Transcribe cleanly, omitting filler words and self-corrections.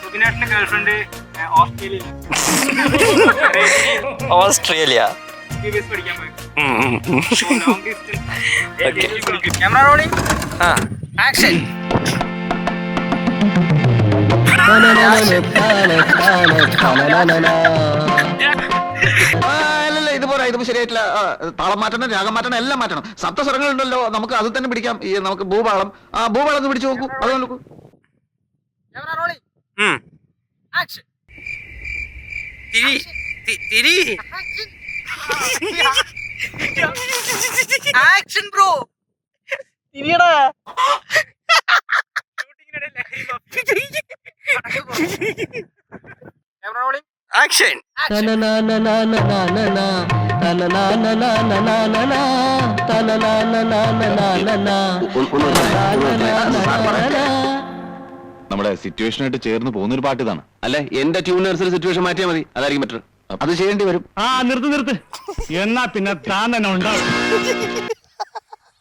സുബിനാട്ടിന്റെ girlfriend Australia. പഠിക്കാൻ പോയി. Camera rolling, action. ഇതുപോലെ ഇതിപ്പോ ശരിയായിട്ടില്ല. താളം മാറ്റണം, രാഗം മാറ്റണം, എല്ലാം മാറ്റണം. സപ്തസ്വരങ്ങളുണ്ടല്ലോ, നമുക്ക് അത് തന്നെ പിടിക്കാം. ഈ നമുക്ക് ഭൂപാളം, ഭൂപാളം ഒന്ന് പിടിച്ചു നോക്കൂ. അത് നോക്കൂ. Camera rolling, action. തിരി ആക്ഷൻ ബ്രോ. തിരിയടാ. Camera rolling, action. നമ്മുടെ സിറ്റുവേഷനായിട്ട് ചേർന്ന് പോകുന്നൊരു പാട്ട് ഇതാണ്. അല്ലെ, എന്റെ ട്യൂണേഴ്സിൽ സിറ്റുവേഷൻ മാറ്റിയാൽ മതി, അതായിരിക്കും ബെറ്റർ. അത് ചെയ്യേണ്ടി വരും. നിർത്ത്. എന്നാ പിന്നെ താൻ തന്നെ ഉണ്ടാവും.